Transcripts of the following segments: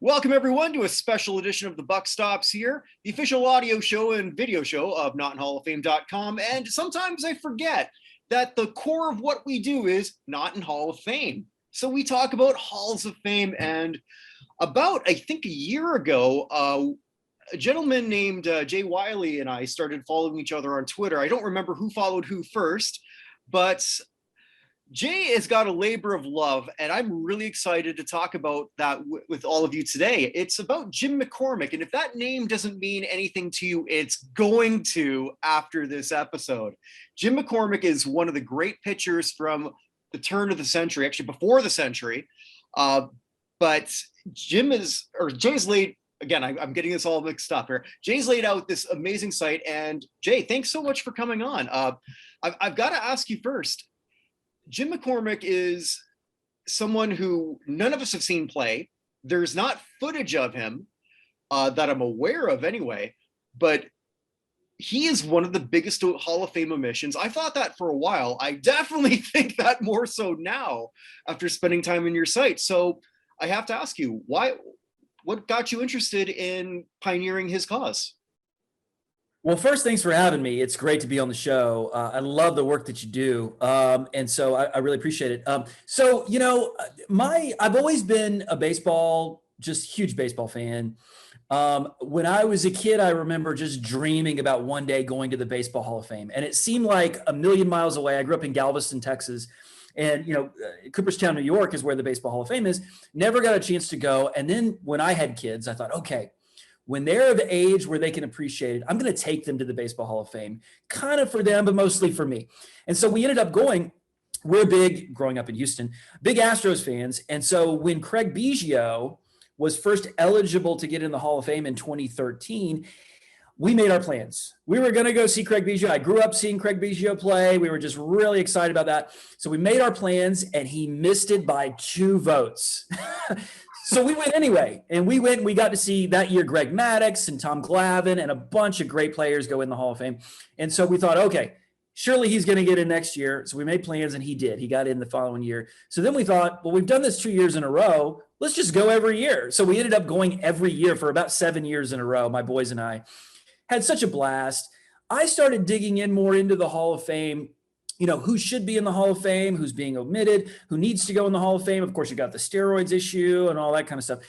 Welcome everyone to a special edition of The Buck Stops Here, the official audio show and video show of NotInHallOfFame.com. And sometimes I forget that the core of what we do is Not in Hall of Fame. So we talk about Halls of Fame, and about, I think, a year ago, a gentleman named Jay Wiley and I started following each other on Twitter. I don't remember who followed who first, but Jay has got a labor of love, and I'm really excited to talk about that with all of you today. It's about Jim McCormick, and if that name doesn't mean anything to you, it's going to after this episode. Jim McCormick is one of the great pitchers from the turn of the century, actually before the century, but Jay's laid, again, I'm getting this all mixed up here. Jay's laid out this amazing site, and Jay, thanks so much for coming on. I've got to ask you first, Jim McCormick is someone who none of us have seen play. There's not footage of him that I'm aware of anyway, but he is one of the biggest Hall of Fame omissions. I thought that for a while. I definitely think that more so now after spending time in your site. So I have to ask you, what got you interested in pioneering his cause? Well, first, thanks for having me. It's great to be on the show. I love the work that you do. And so I really appreciate it. I've always been a huge baseball fan. When I was a kid, I remember just dreaming about one day going to the Baseball Hall of Fame. And it seemed like a million miles away. I grew up in Galveston, Texas. And, Cooperstown, New York is where the Baseball Hall of Fame is. Never got a chance to go. And then when I had kids, I thought, okay, when they're of age where they can appreciate it, I'm going to take them to the Baseball Hall of Fame, kind of for them, but mostly for me. And so we ended up going. We're growing up in Houston, big Astros fans. And so when Craig Biggio was first eligible to get in the Hall of Fame in 2013, we made our plans. We were going to go see Craig Biggio. I grew up seeing Craig Biggio play. We were just really excited about that. So we made our plans, and he missed it by 2 votes. So we went anyway, and we got to see that year Greg Maddux and Tom Glavine and a bunch of great players go in the Hall of Fame. And so we thought, okay, surely he's going to get in next year. So we made plans, and he did. He got in the following year. So then we thought, well, we've done this 2 years in a row. Let's just go every year. So we ended up going every year for about 7 years in a row. My boys and I had such a blast. I started digging in more into the Hall of Fame. Who should be in the Hall of Fame, who's being omitted, who needs to go in the Hall of Fame. Of course, you got the steroids issue and all that kind of stuff.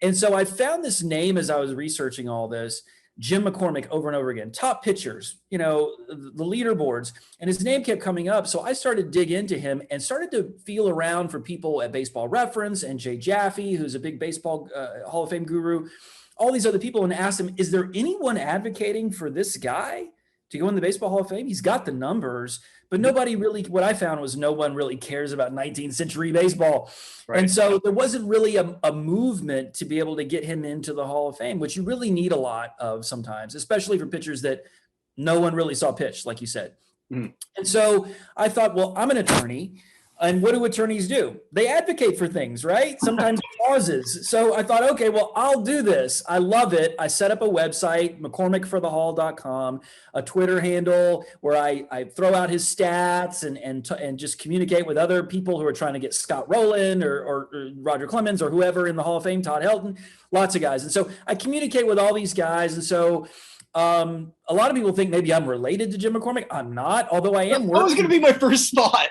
And so I found this name as I was researching all this, Jim McCormick, over and over again, top pitchers, the leaderboards, and his name kept coming up. So I started to dig into him and started to feel around for people at Baseball Reference and Jay Jaffe, who's a big baseball Hall of Fame guru, all these other people, and asked him, is there anyone advocating for this guy to go in the Baseball Hall of Fame? He's got the numbers, but nobody really, what I found was no one really cares about 19th century baseball. Right. And so there wasn't really a movement to be able to get him into the Hall of Fame, which you really need a lot of sometimes, especially for pitchers that no one really saw pitch, like you said. Mm. And so I thought, well, I'm an attorney. And what do attorneys do? They advocate for things, right? Sometimes causes. So I thought, okay, well, I'll do this. I love it. I set up a website, McCormickforthehall.com, a Twitter handle where I throw out his stats and just communicate with other people who are trying to get Scott Rowland or Roger Clemens or whoever in the Hall of Fame, Todd Helton, lots of guys. And so I communicate with all these guys. And so a lot of people think maybe I'm related to Jim McCormick. I'm not, although I am. That was going to be my first thought.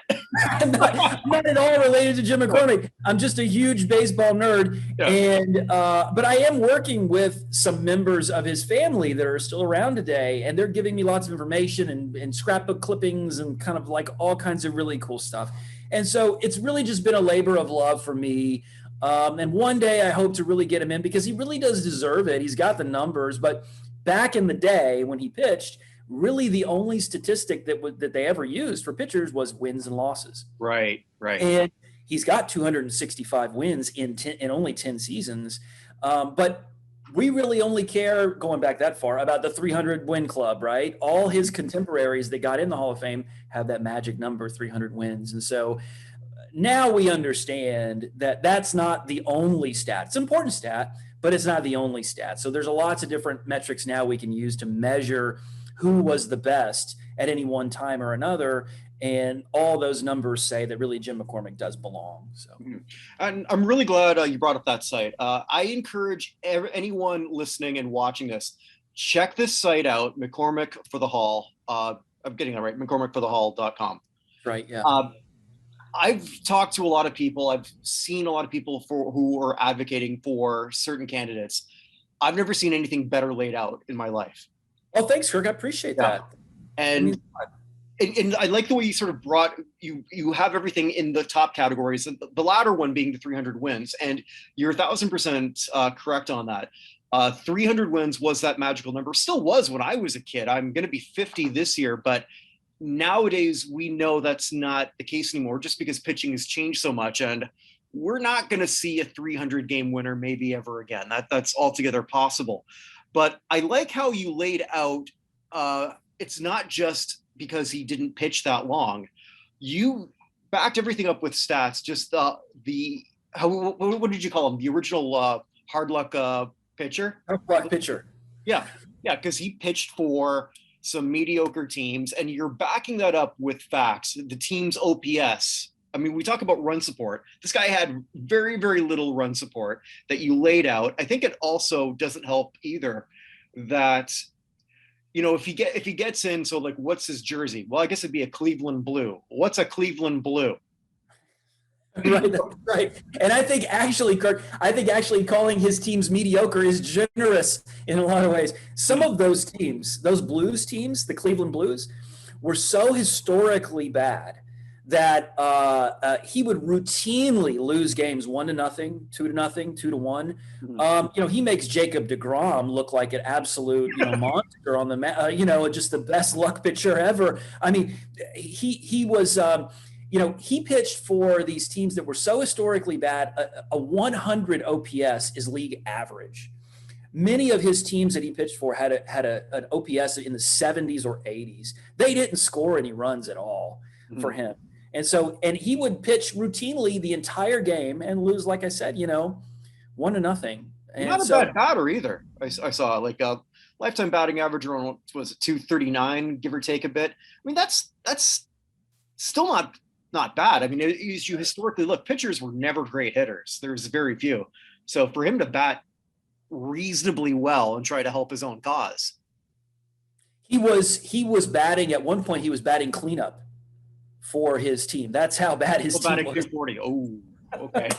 I'm not at all related to Jim McCormick. I'm just a huge baseball nerd. Yeah. And but I am working with some members of his family that are still around today, and they're giving me lots of information and scrapbook clippings and kind of like all kinds of really cool stuff. And so it's really just been a labor of love for me. And one day I hope to really get him in because he really does deserve it. He's got the numbers, but back in the day when he pitched, really the only statistic that they ever used for pitchers was wins and losses. Right. And he's got 265 wins in only 10 seasons. But we really only care, going back that far, about the 300 win club, right? All his contemporaries that got in the Hall of Fame have that magic number, 300 wins. And so now we understand that that's not the only stat. It's an important stat, but it's not the only stat. So there's lots of different metrics now we can use to measure who was the best at any one time or another. And all those numbers say that really Jim McCormick does belong. So, and I'm really glad you brought up that site. I encourage anyone listening and watching this, check this site out, McCormick for the Hall. I'm getting that right, McCormickforthehall.com. Right, yeah. I've talked to a lot of people. I've seen a lot of people who are advocating for certain candidates. I've never seen anything better laid out in my life. Oh, thanks, Kirk. I appreciate that. And I like the way you sort of brought, you have everything in the top categories, the latter one being the 300 wins. And you're 1,000% correct on that. 300 wins was that magical number, still was when I was a kid. I'm going to be 50 this year, but nowadays we know that's not the case anymore, just because pitching has changed so much. And we're not going to see a 300 game winner maybe ever again. That's altogether possible. But I like how you laid out, it's not just because he didn't pitch that long. You backed everything up with stats, just what did you call him? The original hard luck pitcher? Hard luck pitcher. Yeah, because he pitched for some mediocre teams, and you're backing that up with facts. The team's OPS. I mean, we talk about run support. This guy had very, very little run support that you laid out. I think it also doesn't help either that, if he gets in, so like, what's his jersey? Well, I guess it'd be a Cleveland blue. What's a Cleveland blue? Right. And I think actually, Kirk, calling his teams mediocre is generous in a lot of ways. Some of those teams, those Blues teams, the Cleveland Blues, were so historically bad that he would routinely lose games 1-0, 2-0, 2-1. Mm-hmm. He makes Jacob deGrom look like an absolute monster on the just the best luck pitcher ever. I mean, he was. He pitched for these teams that were so historically bad. A 100 OPS is league average. Many of his teams that he pitched for had an OPS in the 70s or 80s. They didn't score any runs at all for him. And he would pitch routinely the entire game and lose, like I said, 1-0. And not a bad batter either. I saw like a lifetime batting average around, was it 239, give or take a bit. I mean, that's still not bad. I mean, as you historically look, pitchers were never great hitters. There's very few. So for him to bat reasonably well and try to help his own cause. He was batting at one point. He was batting cleanup for his team. That's how bad his team was. 240. Oh, okay.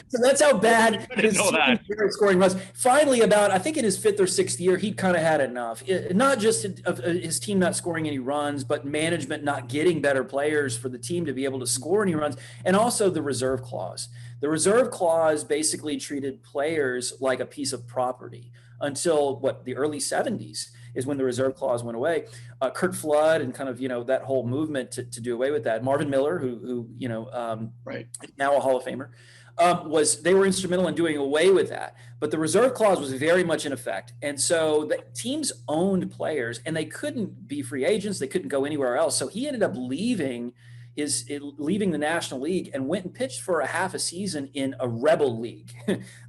So that's how bad his team scoring was. Finally, I think in his 5th or 6th year, he kind of had enough. Not just of his team not scoring any runs, but management not getting better players for the team to be able to score any runs, and also the reserve clause. The reserve clause basically treated players like a piece of property until the early 70s is when the reserve clause went away. Curt Flood and kind of, that whole movement to do away with that. Marvin Miller, who right, now a Hall of Famer, they were instrumental in doing away with that. But the reserve clause was very much in effect. And so the teams owned players and they couldn't be free agents. They couldn't go anywhere else. So he ended up leaving the National League and went and pitched for a half a season in a rebel league,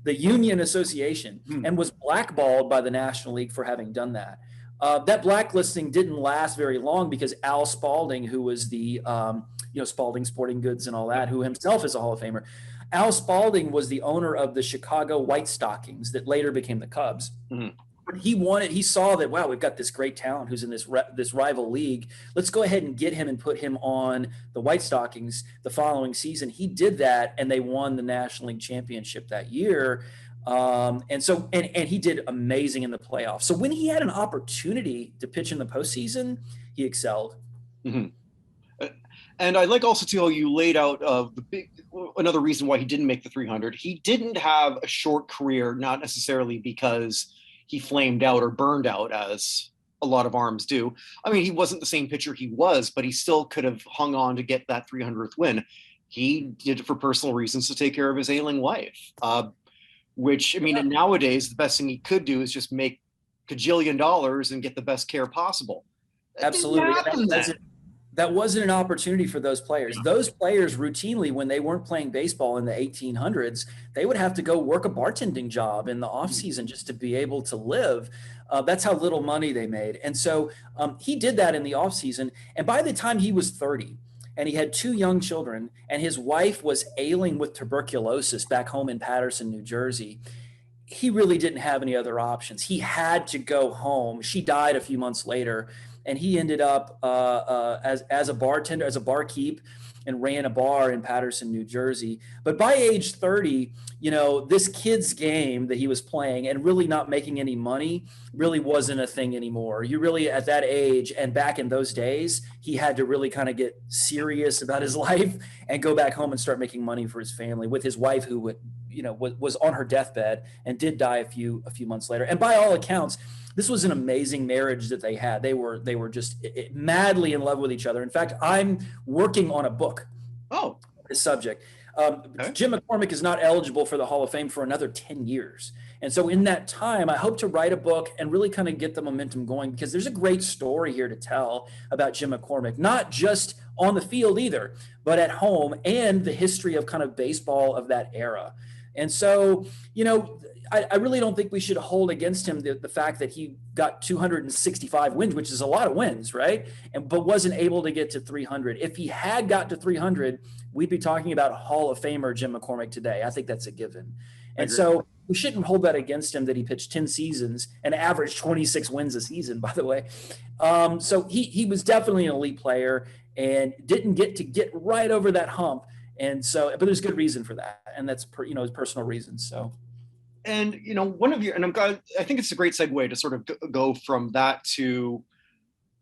the Union Association, and was blackballed by the National League for having done that. That blacklisting didn't last very long because Al Spalding, who was the, Spalding Sporting Goods and all that, who himself is a Hall of Famer. Al Spalding was the owner of the Chicago White Stockings that later became the Cubs. Mm-hmm. He saw that, wow, we've got this great talent who's in this rival league. Let's go ahead and get him and put him on the White Stockings the following season. He did that, and they won the National League championship that year. And he did amazing in the playoffs. So when he had an opportunity to pitch in the postseason, he excelled. Mm-hmm. And I like also, too, how you laid out another reason why he didn't make the 300. He didn't have a short career, not necessarily because he flamed out or burned out, as a lot of arms do. I mean, he wasn't the same pitcher he was, but he still could have hung on to get that 300th win. He did it for personal reasons to take care of his ailing wife, which, I mean, nowadays, the best thing he could do is just make $1 gajillion and get the best care possible. Absolutely. That wasn't an opportunity for those players. Those players routinely, when they weren't playing baseball in the 1800s, they would have to go work a bartending job in the off season just to be able to live. That's how little money they made. And so he did that in the off season. And by the time he was 30 and he had 2 young children and his wife was ailing with tuberculosis back home in Paterson, New Jersey, he really didn't have any other options. He had to go home. She died a few months later, and he ended up as a bartender, as a barkeep, and ran a bar in Paterson, New Jersey. But by age 30, this kid's game that he was playing and really not making any money really wasn't a thing anymore. You really, at that age and back in those days, he had to really kind of get serious about his life and go back home and start making money for his family with his wife, who was on her deathbed and did die a few months later. And by all accounts, this was an amazing marriage that they had. They were just madly in love with each other. In fact, I'm working on a book. Oh, this subject. okay. Jim McCormick is not eligible for the Hall of Fame for another 10 years. And so in that time, I hope to write a book and really kind of get the momentum going, because there's a great story here to tell about Jim McCormick, not just on the field either, but at home, and the history of kind of baseball of that era. And so, I really don't think we should hold against him the fact that he got 265 wins, which is a lot of wins, right? But wasn't able to get to 300. If he had got to 300, we'd be talking about Hall of Famer Jim McCormick today. I think that's a given. And so we shouldn't hold that against him, that he pitched 10 seasons and averaged 26 wins a season, by the way. So he was definitely an elite player and didn't get right over that hump. And so, but there's good reason for that. And that's, his personal reasons. So. And I think it's a great segue to sort of go from that to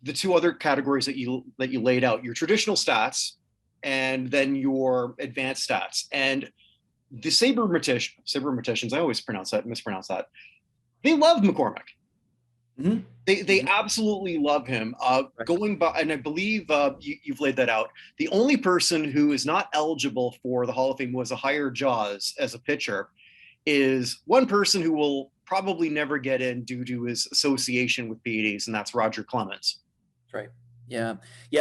the 2 other categories that you laid out: your traditional stats and then your advanced stats. And the sabermeticians, I always mispronounce that. They love McCormick. Mm-hmm. They absolutely love him. Going by, and I believe you've laid that out. The only person who is not eligible for the Hall of Fame, was a higher jaws as a pitcher, is one person who will probably never get in due to his association with PEDs, and that's Roger Clemens. Right. Yeah.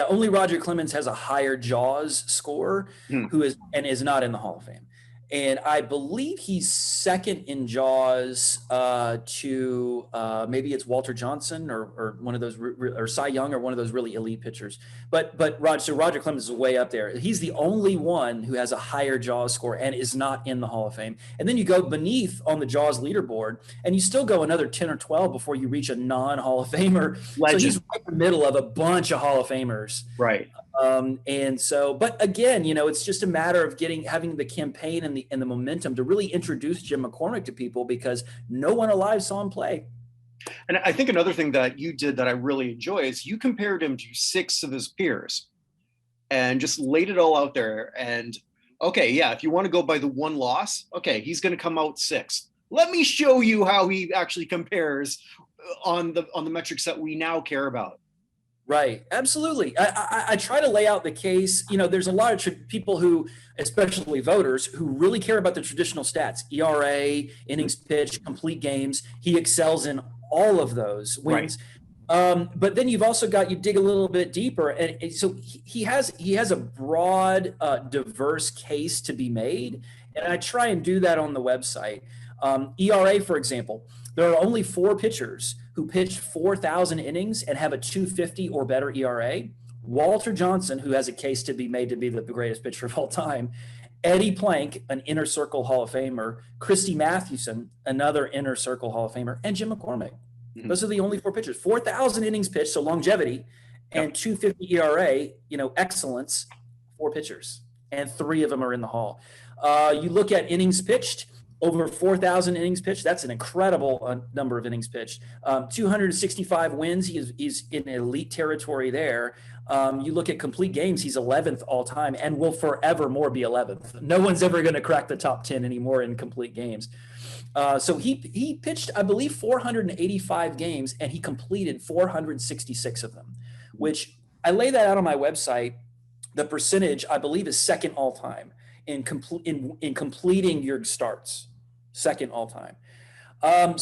Only Roger Clemens has a higher jaws score, who is not in the Hall of Fame. And I believe he's second in jaws to maybe it's Walter Johnson or one of those, or Cy Young, or one of those really elite pitchers. But Roger Clemens is way up there. He's the only one who has a higher jaws score and is not in the Hall of Fame. And then you go beneath on the jaws leaderboard, and you still go another 10 or 12 before you reach a non-Hall of Famer. Legend. So he's right in the middle of a bunch of Hall of Famers. Right. And so, but again, it's just a matter of having the campaign and the momentum to really introduce Jim McCormick to people, because no one alive saw him play. And I think another thing that you did that I really enjoy is you compared him to 6 of his peers and just laid it all out there. And okay, yeah, if you want to go by the one loss, okay, he's going to come out 6th. Let me show you how he actually compares on the metrics that we now care about. Right. Absolutely. I try to lay out the case. There's a lot of people who, especially voters, who really care about the traditional stats: ERA, innings pitched, complete games. He excels in all of those wins. Right. But then you've also you dig a little bit deeper. And so he has a broad, diverse case to be made. And I try and do that on the website. ERA, for example, there are only 4 pitchers who pitched 4,000 innings and have a 250 or better ERA. Walter Johnson, who has a case to be made to be the greatest pitcher of all time. Eddie Plank, an Inner Circle Hall of Famer. Christy Mathewson, another Inner Circle Hall of Famer. And Jim McCormick. Mm-hmm. Those are the only 4 pitchers. 4,000 innings pitched, so longevity, and 250 ERA, excellence, 4 pitchers. And 3 of them are in the Hall. You look at innings pitched, over 4,000 innings pitched. That's an incredible number of innings pitched. 265 wins. He's in elite territory there. You look at complete games. He's 11th all time and will forevermore be 11th. No one's ever going to crack the top 10 anymore in complete games. So he pitched, I believe, 485 games, and he completed 466 of them, which I lay that out on my website. The percentage, I believe, is second all time in completing your starts. Second all time. And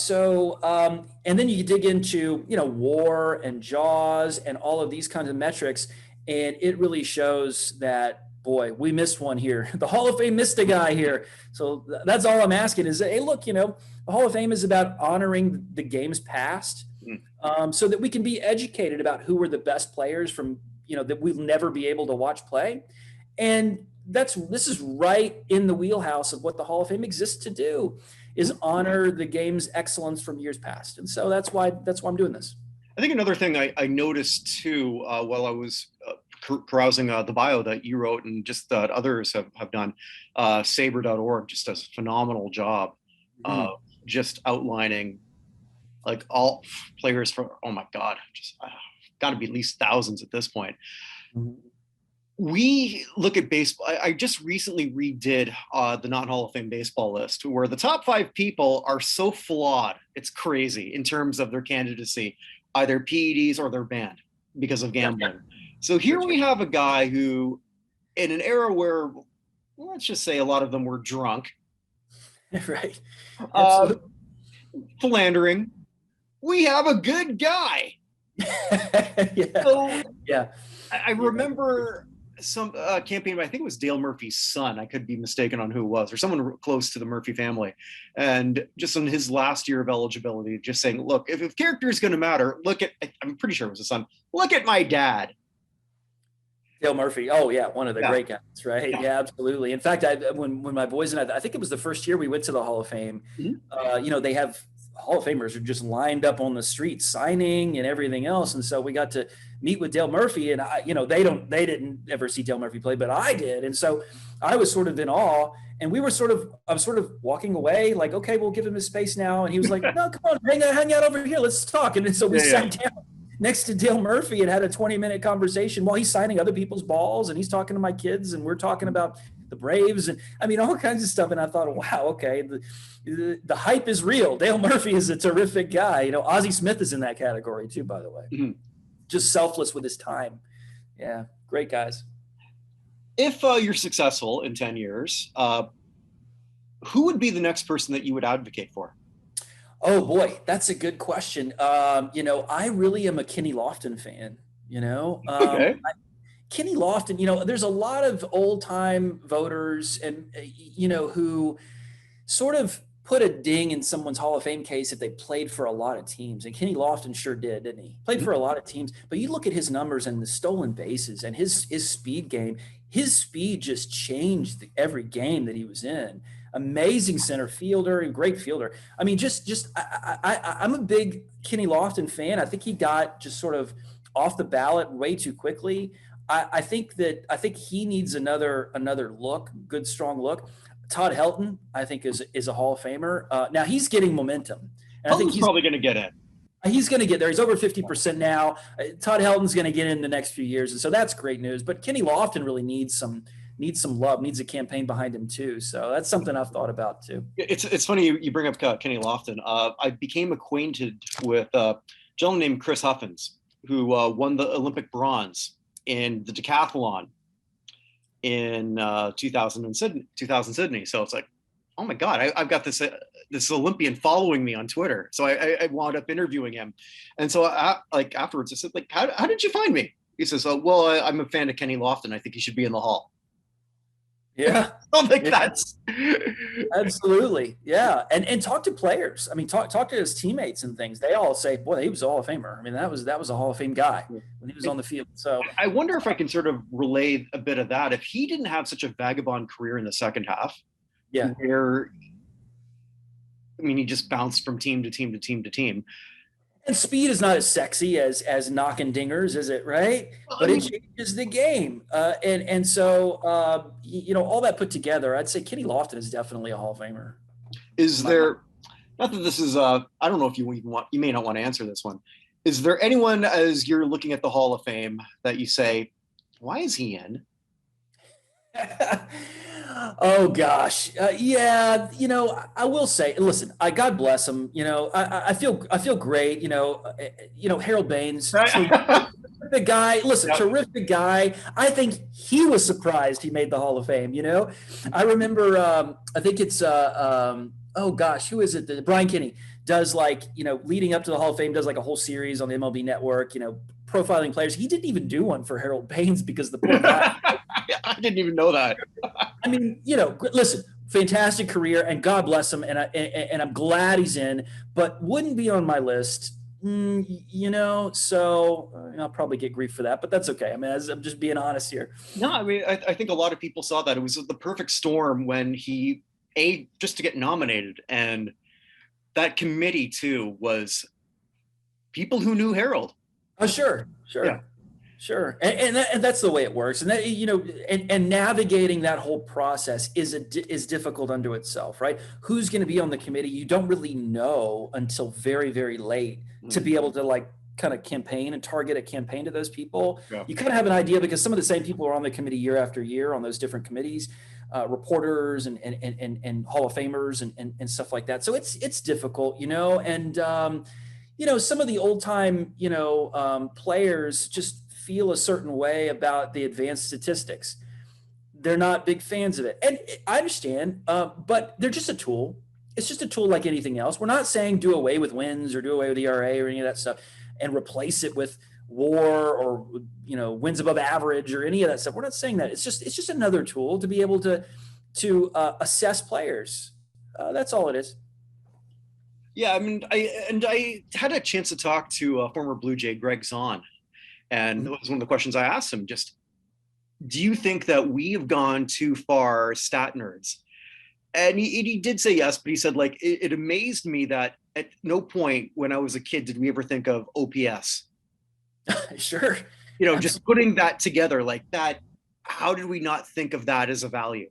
then you dig into, WAR and JAWS and all of these kinds of metrics. And it really shows that, boy, we missed one here. The Hall of Fame missed a guy here. So that's all I'm asking is, hey, look, the Hall of Fame is about honoring the game's past, so that we can be educated about who were the best players from, that we'll never be able to watch play. And this is right in the wheelhouse of what the Hall of Fame exists to do, is honor the game's excellence from years past. And so that's why I'm doing this. I think another thing I noticed too, while I was carousing the bio that you wrote and just that others have done, saber.org just does a phenomenal job just outlining like all players for, oh my God, just got to be at least thousands at this point. We look at baseball. I just recently redid the Not Hall of Fame baseball list, where the top 5 people are so flawed. It's crazy in terms of their candidacy, either PEDs or they're banned because of gambling. So here we have a guy who, in an era where, let's just say a lot of them were drunk, right, philandering, we have a good guy. I remember some campaign, I think it was Dale Murphy's son, I could be mistaken on who it was, or someone close to the Murphy family, and just in his last year of eligibility, just saying, look, if character is going to matter, look at, I'm pretty sure it was his son, look at my dad. Dale Murphy. Oh yeah. One of the great guys, right? Yeah, absolutely. In fact, when my boys and I think it was the first year we went to the Hall of Fame, they have Hall of Famers are just lined up on the street signing and everything else. And so we got to meet with Dale Murphy, and they didn't ever see Dale Murphy play, but I did. And so I was sort of in awe, and I was sort of walking away like, okay, we'll give him his space now. And he was like, no, come on, hang out over here. Let's talk. And so we sat down next to Dale Murphy and had a 20-minute conversation while he's signing other people's balls, and he's talking to my kids, and we're talking about the Braves and all kinds of stuff. And I thought, wow, okay, the hype is real. Dale Murphy is a terrific guy. Ozzie Smith is in that category too, by the way. Just selfless with his time. Yeah, great guys. If you're successful in 10 years, who would be the next person that you would advocate for? Oh boy, that's a good question. I really am a Kenny Lofton fan, Okay. Kenny Lofton, there's a lot of old time voters and, who sort of put a ding in someone's Hall of Fame case if they played for a lot of teams. And Kenny Lofton sure did, didn't he? Played for a lot of teams, but you look at his numbers and the stolen bases and his speed game, his speed just changed every game that he was in. Amazing center fielder, great fielder. I'm a big Kenny Lofton fan. I think he got just sort of off the ballot way too quickly. I think he needs another look, good, strong look. Todd Helton, I think, is a Hall of Famer. Now he's getting momentum. And I think he's probably going to get in. He's going to get there. He's over 50% now. Todd Helton's going to get in the next few years. And so that's great news. But Kenny Lofton really needs some love, needs a campaign behind him too. So that's something I've thought about too. It's funny you bring up Kenny Lofton. I became acquainted with a gentleman named Chris Huffins, who won the Olympic bronze in the decathlon in 2000 Sydney. So it's like, oh my God, I've got this Olympian following me on Twitter. So I wound up interviewing him. And so afterwards I said, like, how did you find me? He says, well, I'm a fan of Kenny Lofton. I think he should be in the Hall. Yeah. I'm like, that's absolutely. Yeah. And talk to players. Talk to his teammates and things. They all say, boy, he was a Hall of Famer. That was a Hall of Fame guy when he was on the field. So I wonder if I can sort of relay a bit of that. If he didn't have such a vagabond career in the second half, where, he just bounced from team to team to team to team. And speed is not as sexy as knocking dingers, is it, right? But it changes the game. So all that put together, I'd say Kenny Lofton is definitely a Hall of Famer. Is there, not that this is, I don't know if you may not want to answer this one. Is there anyone, as you're looking at the Hall of Fame, that you say, why is he in? Oh gosh. I will say, listen, God bless him. I feel great. Harold Baines, terrific guy. Listen, terrific guy. I think he was surprised he made the Hall of Fame. I remember, I think it's, who is it? Brian Kinney does leading up to the Hall of Fame, does like a whole series on the MLB Network, profiling players. He didn't even do one for Harold Baines because the poor guy. I didn't even know that. I mean, listen, fantastic career, and God bless him, and I'm glad he's in, but wouldn't be on my list. So I'll probably get grief for that, but that's okay. I mean, I'm just being honest here. No, I mean, I think a lot of people saw that. It was the perfect storm when he, just to get nominated, and that committee too was people who knew Harold. Oh, sure. Yeah. Sure. And that's the way it works. And that, and navigating that whole process is difficult unto itself, right? Who's going to be on the committee? You don't really know until very, very late to be able to like kind of campaign and target a campaign to those people. Yeah. You kind of have an idea because some of the same people are on the committee year after year on those different committees, reporters and Hall of Famers and stuff like that. So it's difficult, and, some of the old time, players just feel a certain way about the advanced statistics. They're not big fans of it. And I understand, but they're just a tool. It's just a tool like anything else. We're not saying do away with wins or do away with ERA or any of that stuff and replace it with WAR or, wins above average or any of that stuff. We're not saying that. It's just another tool to be able to assess players. That's all it is. Yeah, I mean, I had a chance to talk to former Blue Jay Greg Zahn. And that was one of the questions I asked him, just, do you think that we have gone too far, stat nerds? And he did say yes, but he said, like, it amazed me that at no point when I was a kid did we ever think of OPS. Sure. Just putting that together like that, how did we not think of that as a value?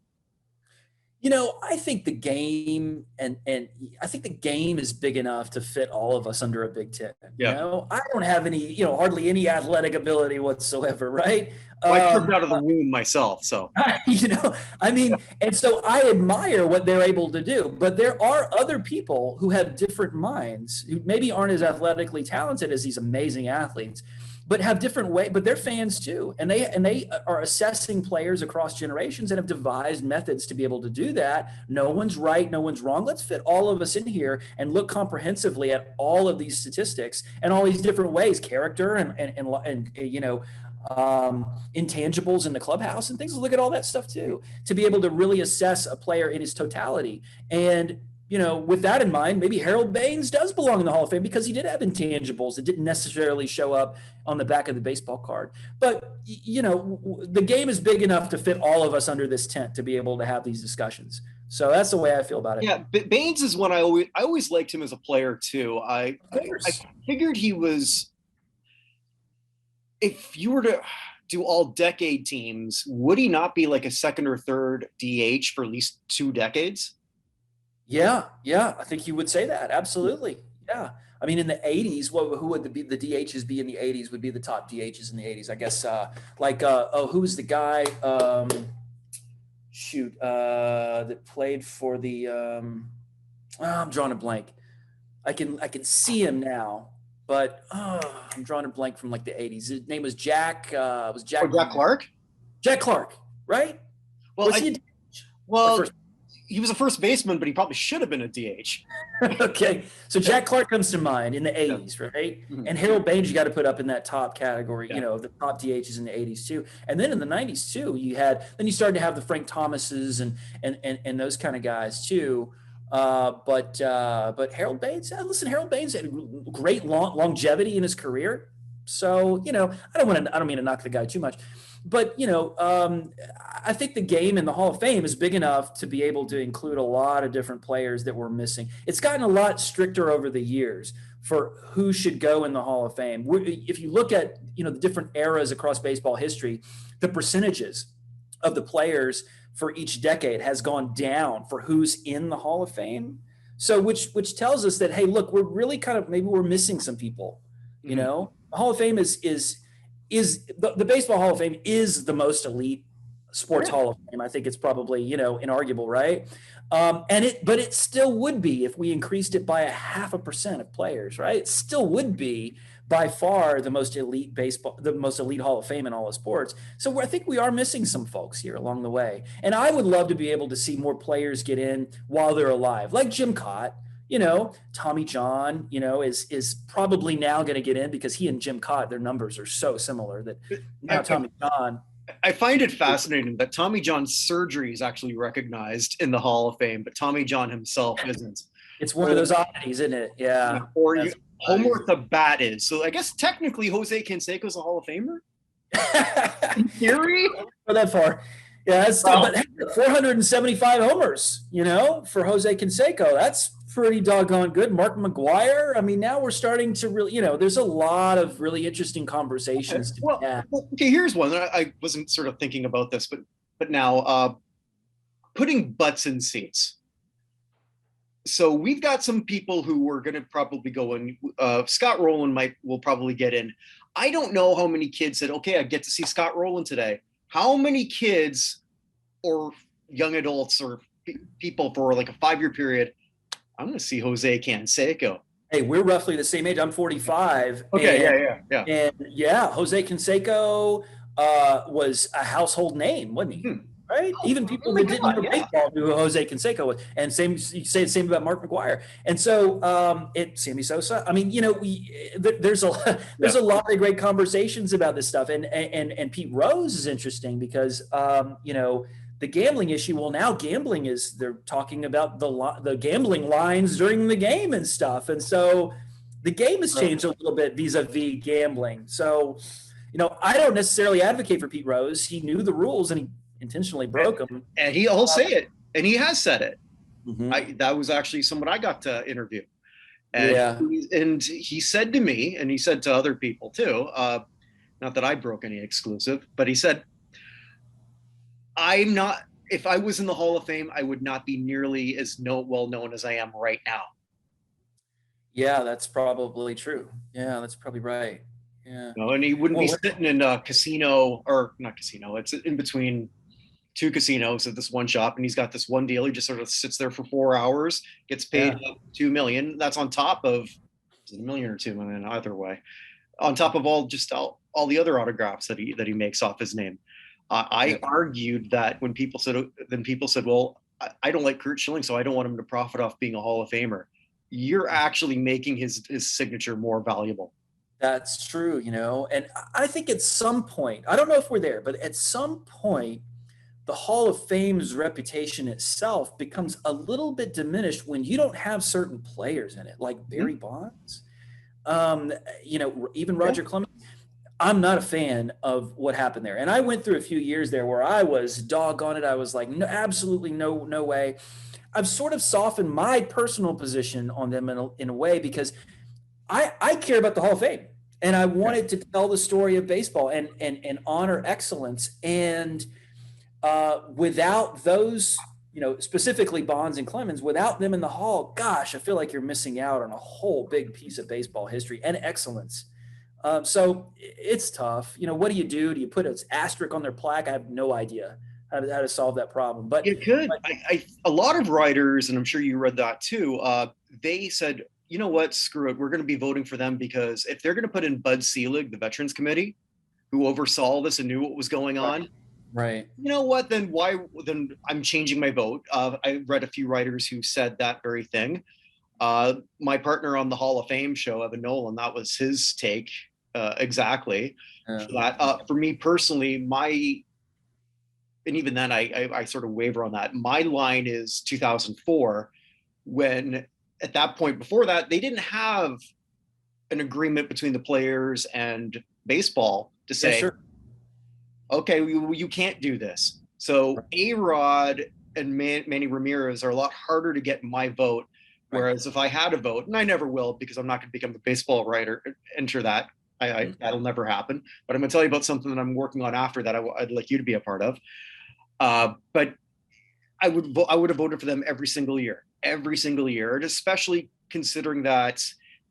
I think the game and I think the game is big enough to fit all of us under a Big Ten. Yeah. I don't have any, hardly any athletic ability whatsoever, right? Well, I tripped out of the womb myself, so. And so I admire what they're able to do, but there are other people who have different minds who maybe aren't as athletically talented as these amazing athletes, but have different ways, but they're fans too. And they are assessing players across generations and have devised methods to be able to do that. No one's right, no one's wrong. Let's fit all of us in here and look comprehensively at all of these statistics and all these different ways, character and intangibles in the clubhouse and things. Look at all that stuff too, to be able to really assess a player in his totality. And with that in mind, maybe Harold Baines does belong in the Hall of Fame because he did have intangibles that didn't necessarily show up on the back of the baseball card. But, the game is big enough to fit all of us under this tent to be able to have these discussions. So that's the way I feel about it. Yeah, Baines is one I always liked him as a player too. I figured he was, if you were to do all decade teams, would he not be like a second or third DH for at least 2 decades? Yeah, I think you would say that. Absolutely. Yeah. I mean, in the 80s, who would the DHs be in the 80s would be the top DHs in the 80s? I guess who was the guy that played for the I'm drawing a blank. I can see him now, but I'm drawing a blank from like the 80s. His name was Jack. Jack Clark? Jack Clark, right? Well, he was a first baseman, but he probably should have been a DH. Okay. So Jack Clark comes to mind in the 80s, right? Mm-hmm. And Harold Baines, you got to put up in that top category, the top DHs in the 80s too. And then in the 90s too, you started to have the Frank Thomases and those kind of guys too. But Harold Baines, Harold Baines had great longevity in his career. So, I don't mean to knock the guy too much. But, I think the game in the Hall of Fame is big enough to be able to include a lot of different players that we're missing. It's gotten a lot stricter over the years for who should go in the Hall of Fame. If you look at, the different eras across baseball history, the percentages of the players for each decade has gone down for who's in the Hall of Fame. So which tells us that, hey, look, we're really maybe we're missing some people, The Hall of Fame is the Baseball Hall of Fame is the most elite sports Hall of Fame. I think it's probably, inarguable, right? But it still would be if we increased it by 0.5% of players, right? It still would be by far the most elite Hall of Fame in all of sports. So I think we are missing some folks here along the way. And I would love to be able to see more players get in while they're alive, like Jim Cott. Tommy John, is probably now going to get in because he and Jim Cott, their numbers are so similar that now Tommy John. I find it fascinating that Tommy John's surgery is actually recognized in the Hall of Fame, but Tommy John himself isn't. It's one of those oddities, isn't it? Yeah. Or Homer the Bat is. So I guess technically Jose Canseco's a Hall of Famer? In theory? Go that far. Yeah, that's still, but 475 homers, for Jose Canseco. That's pretty doggone good. Mark McGwire. I mean, now we're starting to really, there's a lot of really interesting conversations. Okay, here's one. I wasn't sort of thinking about this, but now putting butts in seats. So we've got some people who are going to probably go in. Scott Rowland will probably get in. I don't know how many kids said, okay, I get to see Scott Rowland today. How many kids or young adults or people for like a 5-year period, I'm going to see Jose Canseco. Hey, we're roughly the same age. I'm 45. Okay, yeah. And yeah, Jose Canseco was a household name, wasn't he? Right? Even people that didn't know baseball knew who Jose Canseco was. And you say the same about Mark McGwire. And so Sammy Sosa. I mean, there's a lot of great conversations about this stuff. And Pete Rose is interesting because the gambling issue. Well, now gambling they're talking about the gambling lines during the game and stuff. And so the game has changed a little bit vis-a-vis gambling. So, I don't necessarily advocate for Pete Rose. He knew the rules and he intentionally broke them. And he'll say it. And he has said it. Mm-hmm. That was actually someone I got to interview. And he said to me, and he said to other people too, not that I broke any exclusive, but he said, if I was in the Hall of Fame, I would not be nearly as well known as I am right now. Yeah, that's probably true. Yeah, that's probably right. Yeah. And he wouldn't be sitting in a casino, or not casino, it's in between 2 casinos at this one shop, and he's got this one deal. He just sort of sits there for 4 hours, gets paid $2 million. That's on top of $1 million or $2 million either way, on top of all the other autographs that he makes off his name. I argued that when people said, well, I don't like Curt Schilling, so I don't want him to profit off being a Hall of Famer. You're actually making his signature more valuable. That's true, and I think at some point, I don't know if we're there, but at some point, the Hall of Fame's reputation itself becomes a little bit diminished when you don't have certain players in it, like Barry Bonds, even Roger Clemens. I'm not a fan of what happened there. And I went through a few years there where I was doggone it. I was like, no, absolutely no way. I've sort of softened my personal position on them in a way because I care about the Hall of Fame and I wanted to tell the story of baseball and honor excellence. And without those, specifically Bonds and Clemens, without them in the Hall, gosh, I feel like you're missing out on a whole big piece of baseball history and excellence. So it's tough. What do you do? Do you put an asterisk on their plaque? I have no idea how to solve that problem. But you could. A lot of writers, and I'm sure you read that too, they said, you know what, screw it. We're going to be voting for them because if they're going to put in Bud Selig, the Veterans Committee, who oversaw this and knew what was going on, right? You know what? Then I'm changing my vote. I read a few writers who said that very thing. My partner on the Hall of Fame show, Evan Nolan, that was his take exactly. For me personally, and even then I sort of waver on that. My line is 2004, when at that point before that, they didn't have an agreement between the players and baseball to say, okay, you can't do this. So A-Rod and Manny Ramirez are a lot harder to get my vote. Whereas if I had a vote, and I never will because I'm not going to become a baseball writer, enter that. That'll never happen. But I'm going to tell you about something that I'm working on after that I'd like you to be a part of. But I would have voted for them every single year, and especially considering that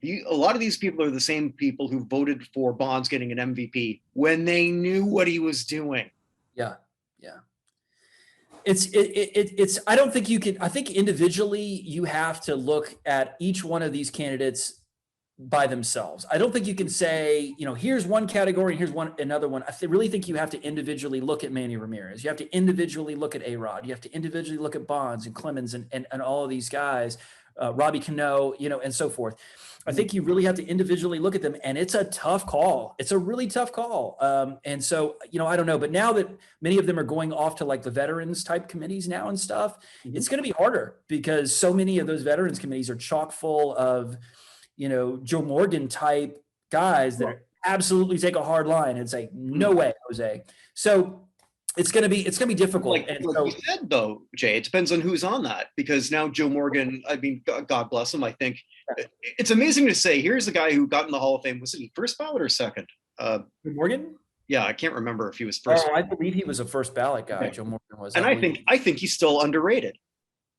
a lot of these people are the same people who voted for Bonds getting an MVP when they knew what he was doing. Yeah. It's I don't think you can. I think individually you have to look at each one of these candidates by themselves. I don't think you can say, here's one category, here's another one. I really think you have to individually look at Manny Ramirez. You have to individually look at A-Rod. You have to individually look at Bonds and Clemens and all of these guys, Robbie Cano, and so forth. I think you really have to individually look at them, and it's a tough call. It's a really tough call. And so, I don't know, but now that many of them are going off to like the veterans type committees now and stuff, it's going to be harder because so many of those veterans committees are chock full of, Joe Morgan type guys that absolutely take a hard line and say, no way, Jose. So it's going to be difficult. Like you said, though, Jay, it depends on who's on that, because now Joe Morgan, I mean, God bless him. I think it's amazing to say, here's a guy who got in the Hall of Fame. Was it first ballot or second? Morgan? Yeah, I can't remember if he was first. Oh, I believe he was a first ballot guy. Okay. Joe Morgan was. And I think he's still underrated.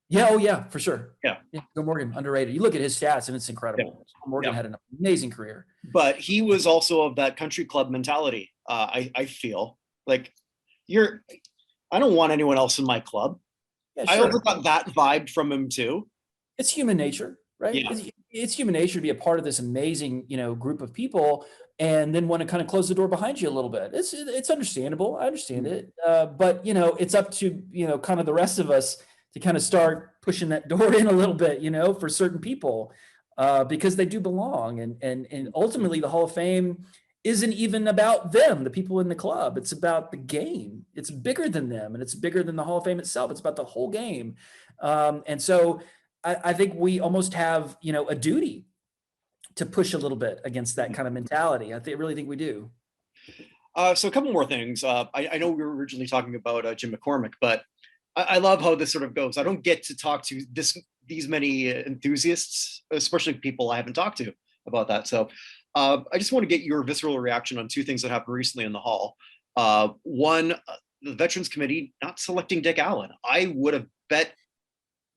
Yeah. Oh, yeah, for sure. Yeah. Joe Morgan, underrated. You look at his stats and it's incredible. Yeah. Joe Morgan had an amazing career. But he was also of that country club mentality. I feel like I don't want anyone else in my club. Yeah, sure. I also got that vibe from him too. It's human nature, right? Yeah. It's human nature to be a part of this amazing, group of people, and then want to kind of close the door behind you a little bit. It's understandable. I understand it. But it's up to, kind of the rest of us to kind of start pushing that door in a little bit, for certain people, because they do belong. And ultimately the Hall of Fame isn't even about them, the people in the club. It's about the game. It's bigger than them, and it's bigger than the Hall of Fame itself. It's about the whole game. And so I think we almost have, a duty to push a little bit against that kind of mentality. I really think we do. So a couple more things. I know we were originally talking about Jim McCormick, but I love how this sort of goes. I don't get to talk to these many enthusiasts, especially people I haven't talked to about that. So I just want to get your visceral reaction on two things that happened recently in the Hall. One, the Veterans Committee not selecting Dick Allen. I would have bet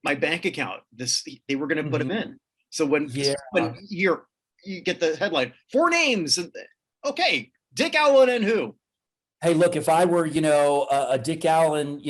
my bank account they were going to put him in. So when you get the headline, 4 names, okay, Dick Allen and who? Hey, look, if I were, a Dick Allen,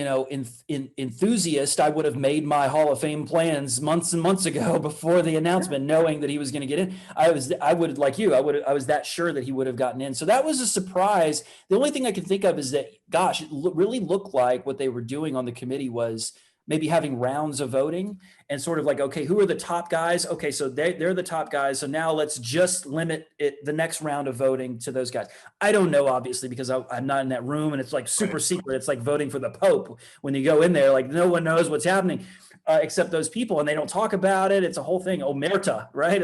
enthusiast, I would have made my Hall of Fame plans months and months ago before the announcement, knowing that he was going to get in. I was that sure that he would have gotten in. So that was a surprise. The only thing I can think of is that, gosh, it really looked like what they were doing on the committee was maybe having rounds of voting and sort of like, okay, who are the top guys? Okay, so they're the top guys. So now let's just limit the next round of voting to those guys. I don't know, obviously, because I'm not in that room, and it's like super secret. It's like voting for the Pope. When you go in there, like no one knows what's happening except those people, and they don't talk about it. It's a whole thing. Omerta, right?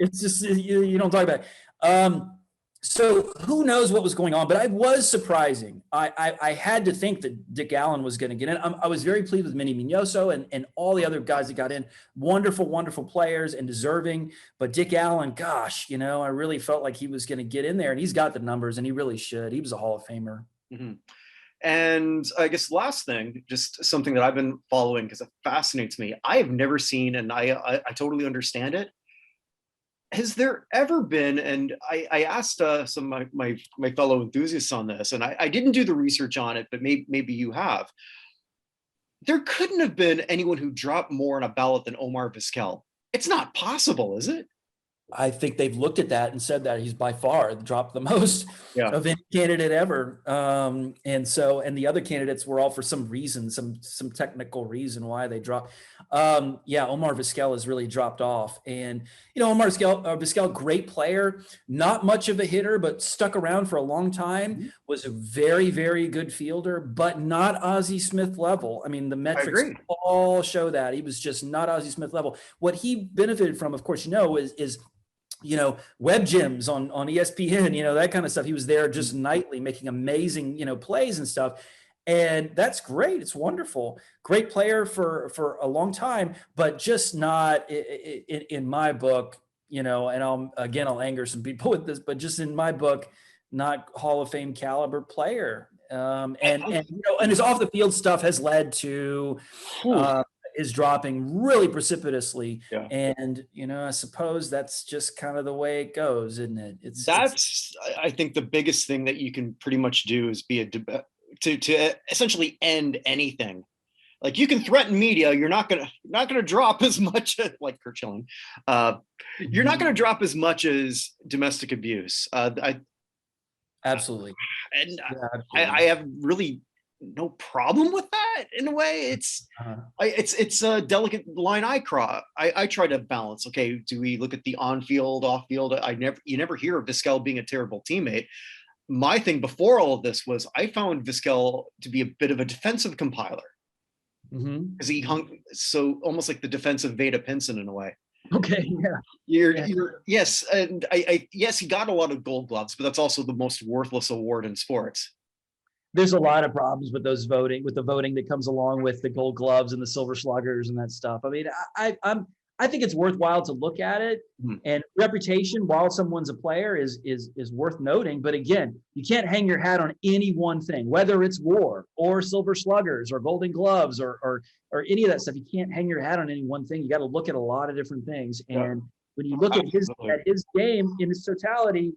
It's just, you don't talk about it. So who knows what was going on, but I was surprising. I had to think that Dick Allen was going to get in. I was very pleased with Minnie Mignoso and all the other guys that got in. Wonderful, wonderful players and deserving. But Dick Allen, gosh, I really felt like he was going to get in there, and he's got the numbers, and he really should. He was a Hall of Famer. Mm-hmm. And I guess last thing, just something that I've been following because it fascinates me. I have never seen, and I totally understand it. Has there ever been, and I asked some of my fellow enthusiasts on this, and I didn't do the research on it, but maybe you have. There couldn't have been anyone who dropped more on a ballot than Omar Vizquel. It's not possible, is it? I think they've looked at that and said that he's by far dropped the most of any candidate ever. And the other candidates were all for some reason, some technical reason why they dropped. Omar Vizquel has really dropped off. And, Omar Vizquel, great player, not much of a hitter, but stuck around for a long time, was a very, very good fielder, but not Ozzie Smith level. I mean, the metrics all show that. He was just not Ozzie Smith level. What he benefited from, of course, is web gyms on ESPN, that kind of stuff. He was there just nightly making amazing, plays and stuff. And that's great. It's wonderful. Great player for a long time, but just not in my book, and I'll anger some people with this, but just in my book, not Hall of Fame caliber player. And his off the field stuff has led to, is dropping really precipitously. Yeah. And, I suppose that's just kind of the way it goes, isn't it? I think the biggest thing that you can pretty much do is be to essentially end anything. Like, you can threaten media. You're not going to drop as much as, like Kurt Schilling. You're not going to drop as much as domestic abuse. Absolutely. And I have really no problem with that in a way. It's a delicate line I try to balance. Okay, do we look at the on-field, off-field? You never hear of Vizquel being a terrible teammate. My thing before all of this was I found Vizquel to be a bit of a defensive compiler, because he hung so almost like the defensive Veda Pinson in a way. Okay, Yes, and yes, he got a lot of Gold Gloves, but that's also the most worthless award in sports. There's a lot of problems with the voting that comes along with the Gold Gloves and the Silver Sluggers and that stuff. I mean, I think it's worthwhile to look at it, and reputation, while someone's a player, is worth noting. But again, you can't hang your hat on any one thing, whether it's WAR or Silver Sluggers or Golden Gloves or any of that stuff. You can't hang your hat on any one thing. You got to look at a lot of different things. And when you look at his game in its totality,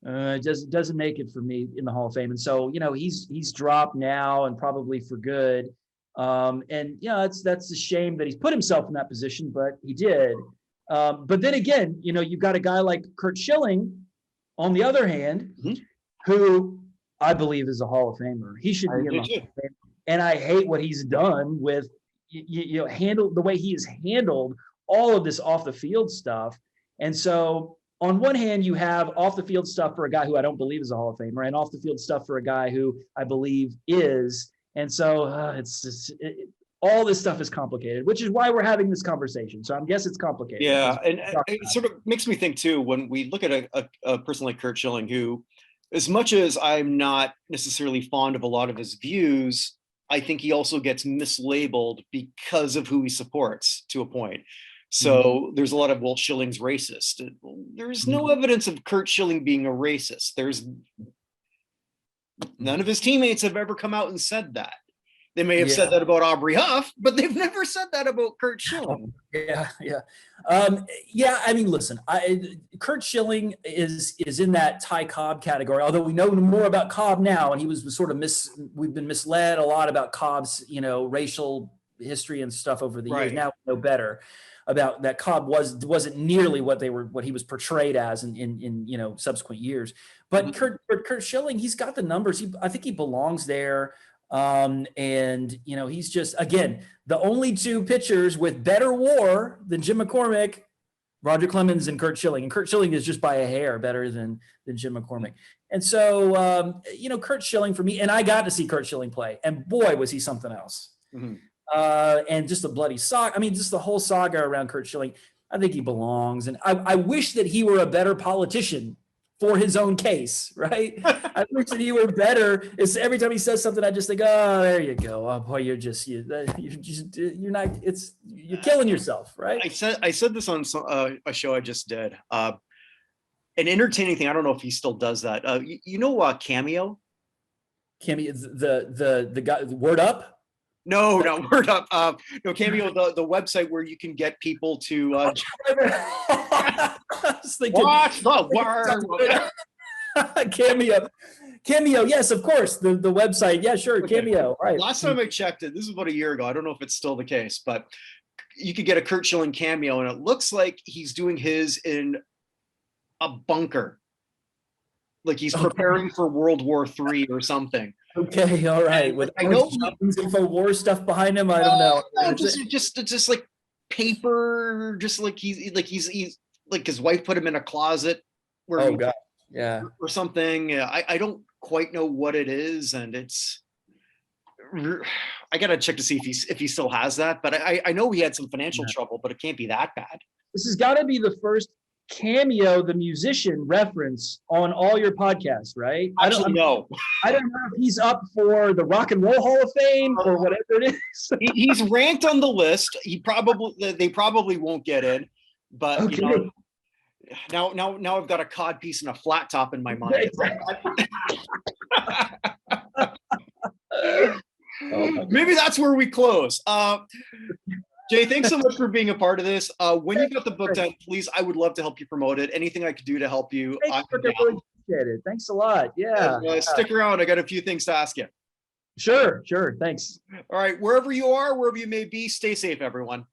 it doesn't make it for me in the Hall of Fame. And so, he's dropped now, and probably for good. And that's a shame that he's put himself in that position, but he did. But then again, you've got a guy like Curt Schilling, on the other hand, who I believe is a Hall of Famer. He should be in the Hall of Fame. And I hate what he's done with, the way he has handled all of this off the field stuff. And so, on one hand, you have off the field stuff for a guy who I don't believe is a Hall of Famer, and off the field stuff for a guy who I believe is. And so all this stuff is complicated, which is why we're having this conversation. So I guess it's complicated. Yeah, and it sort of makes me think too, when we look at a person like Curt Schilling, who, as much as I'm not necessarily fond of a lot of his views, I think he also gets mislabeled because of who he supports to a point. So there's a lot of, well, Schilling's racist. There's no evidence of Curt Schilling being a racist. There's none of his teammates have ever come out and said that. They may have said that about Aubrey Huff, but they've never said that about Curt Schilling. I mean, listen, Curt Schilling is in that Ty Cobb category, although we know more about Cobb now, and he was sort of we've been misled a lot about Cobb's, racial history and stuff over the years. Now we know better about that. Cobb wasn't nearly what he was portrayed as in subsequent years. But Curt Schilling, he's got the numbers. I think he belongs there. And he's just, again, the only two pitchers with better WAR than Jim McCormick, Roger Clemens and Curt Schilling. And Curt Schilling is just by a hair better than Jim McCormick. And so, Curt Schilling for me, and I got to see Curt Schilling play, and boy, was he something else. And just a bloody saga. I mean, just the whole saga around Curt Schilling. I think he belongs. And I wish that he were a better politician for his own case, right? I wish that he were better. It's every time he says something, I just think, oh, there you go. Oh boy, you're killing yourself, right? I said this on a show I just did. An entertaining thing. I don't know if he still does that. Cameo? Cameo, the guy, Word Up? No, Word Up. No, Cameo, the website where you can get people to watch the word. Cameo, yes, of course. The website, yeah, sure, okay. Cameo. Right. Last time I checked it, this is about a year ago. I don't know if it's still the case, but you could get a Curt Schilling cameo, and it looks like he's doing his in a bunker, like he's preparing for World War III or something. Okay, all right. With InfoWars stuff behind him, I don't know. Just like paper, just like he's like his wife put him in a closet where or something. I don't quite know what it is, and I gotta check to see if he still has that. But I know he had some financial trouble, but it can't be that bad. This has got to be the first Cameo, the musician, reference on all your podcasts, right? I don't know. I don't know if he's up for the Rock and Roll Hall of Fame or whatever it is. He's ranked on the list. They probably won't get in, but okay. Now I've got a cod piece and a flat top in my mind. Maybe that's where we close. Jay, thanks so much for being a part of this. When you get the book done, please, I would love to help you promote it. Anything I could do to help you. I really appreciate it. Thanks a lot. Yeah. Stick around. I got a few things to ask you. Sure. Thanks. All right. Wherever you are, wherever you may be, stay safe, everyone.